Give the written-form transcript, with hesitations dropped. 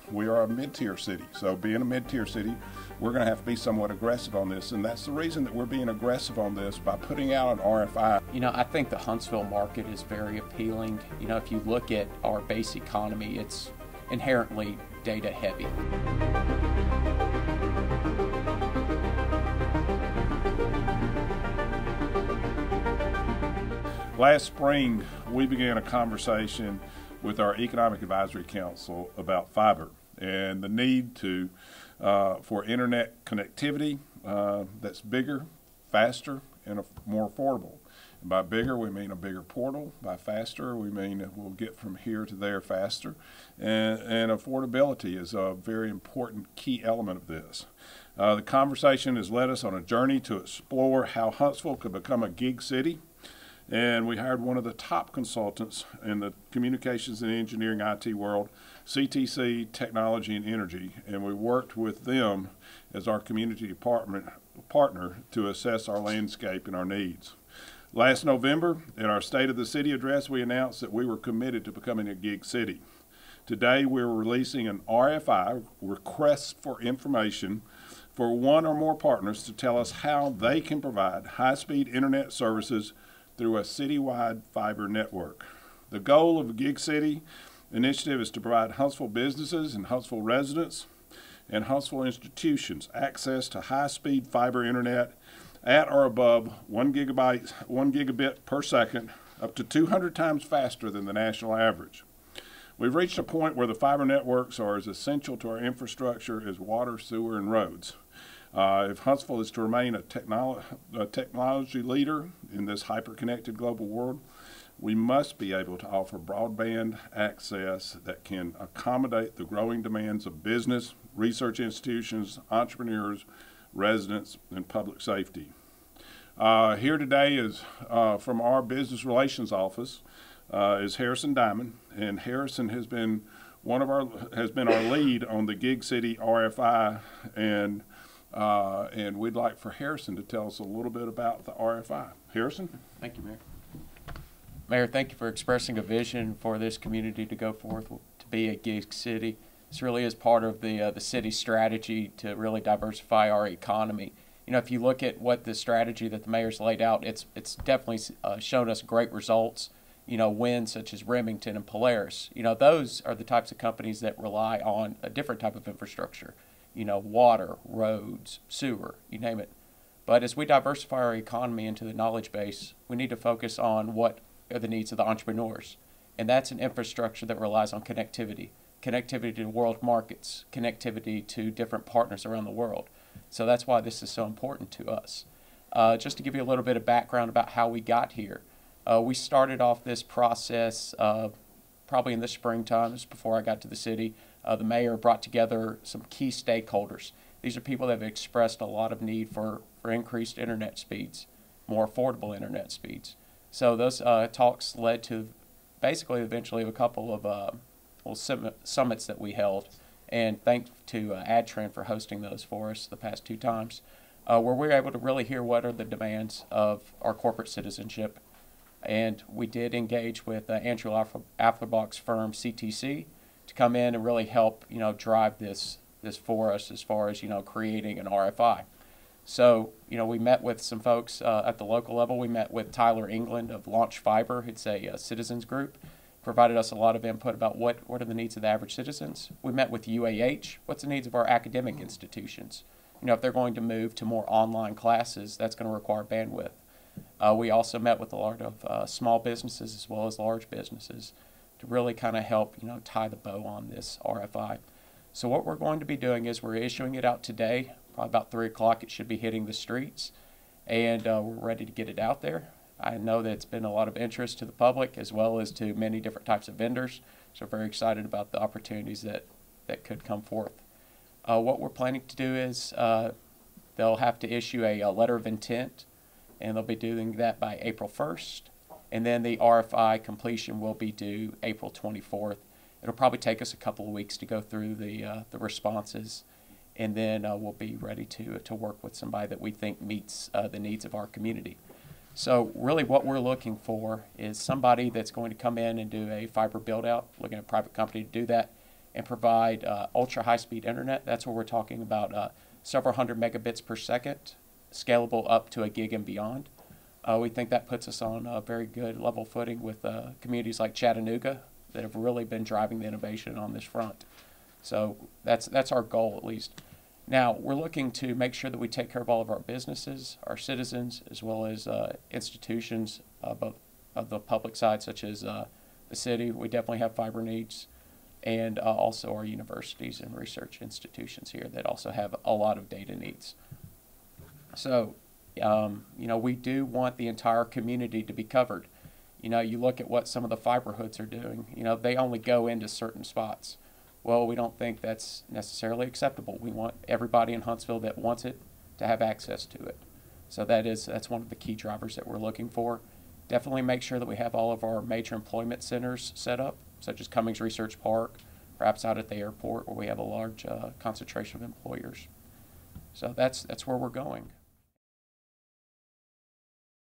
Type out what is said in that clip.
We are a mid-tier city, so being a mid-tier city, we're going to have to be somewhat aggressive on this, and that's the reason that we're being aggressive on this by putting out an RFI. I think the Huntsville market is very appealing. If you look at our base economy, it's inherently data heavy. Last spring, we began a conversation with our Economic Advisory Council about fiber and the need for internet connectivity that's bigger, faster, and more affordable. And by bigger, we mean a bigger portal. By faster, we mean that we'll get from here to there faster. And affordability is a very important key element of this. The conversation has led us on a journey to explore how Huntsville could become a gig city. And we hired one of the top consultants in the communications and engineering IT world, CTC Technology and Energy, and we worked with them as our community partner to assess our landscape and our needs. Last November, in our State of the City address, we announced that we were committed to becoming a gig city. Today, we're releasing an RFI, request for information, for one or more partners to tell us how they can provide high-speed internet services through a citywide fiber network. The goal of the Gig City initiative is to provide Huntsville businesses and Huntsville residents and Huntsville institutions access to high-speed fiber internet at or above 1 gigabit per second, up to 200 times faster than the national average. We've reached a point where the fiber networks are as essential to our infrastructure as water, sewer, and roads. If Huntsville is to remain a technology leader in this hyper-connected global world, we must be able to offer broadband access that can accommodate the growing demands of business, research institutions, entrepreneurs, residents, and public safety. Here today is from our business relations office is Harrison Diamond, and Harrison has been our lead on the Gig City RFI, and we'd like for Harrison to tell us a little bit about the RFI. Harrison? Thank you, Mayor. Mayor, thank you for expressing a vision for this community to go forth to be a gig city. This really is part of the city's strategy to really diversify our economy. If you look at what the strategy that the mayor's laid out, it's definitely shown us great results. Wins such as Remington and Polaris. Those are the types of companies that rely on a different type of infrastructure. Water, roads, sewer, you name it. But as we diversify our economy into the knowledge base, we need to focus on what are the needs of the entrepreneurs. And that's an infrastructure that relies on connectivity to world markets, connectivity to different partners around the world. So that's why this is so important to us. Just to give you a little bit of background about how we got here. We started off this process probably in the springtime, just before I got to the city. The mayor brought together some key stakeholders. These are people that have expressed a lot of need for increased internet speeds, more affordable internet speeds. So those talks led to basically eventually a couple of summits that we held. And thanks to AdTrend for hosting those for us the past 2 times, where we were able to really hear what are the demands of our corporate citizenship. And we did engage with Andrew Afflerbach's firm, CTC, to come in and really help, drive this for us as far as, creating an RFI. So, we met with some folks at the local level. We met with Tyler England of Launch Fiber. It's a citizens group. Provided us a lot of input about what are the needs of the average citizens. We met with UAH. What's the needs of our academic institutions? If they're going to move to more online classes, that's going to require bandwidth. We also met with a lot of small businesses as well as large businesses to really kind of help, tie the bow on this RFI. So what we're going to be doing is we're issuing it out today. Probably about 3 o'clock it should be hitting the streets, and we're ready to get it out there. I know that it's been a lot of interest to the public as well as to many different types of vendors, so we're very excited about the opportunities that could come forth. What we're planning to do is they'll have to issue a letter of intent, and they'll be doing that by April 1st. And then the RFI completion will be due April 24th. It'll probably take us a couple of weeks to go through the responses, and then we'll be ready to work with somebody that we think meets the needs of our community. So really what we're looking for is somebody that's going to come in and do a fiber build-out, looking at a private company to do that, and provide ultra high-speed internet. That's where we're talking about several hundred megabits per second, scalable up to a gig and beyond. We think that puts us on a very good level footing with communities like Chattanooga that have really been driving the innovation on this front. So that's our goal, at least. Now, we're looking to make sure that we take care of all of our businesses, our citizens, as well as institutions of the public side, such as the city. We definitely have fiber needs, and also our universities and research institutions here that also have a lot of data needs. So, we do want the entire community to be covered. You look at what some of the fiber hoods are doing. They only go into certain spots. Well, we don't think that's necessarily acceptable. We want everybody in Huntsville that wants it to have access to it. So that's one of the key drivers that we're looking for. Definitely make sure that we have all of our major employment centers set up, such as Cummings Research Park, perhaps out at the airport where we have a large concentration of employers. So that's where we're going.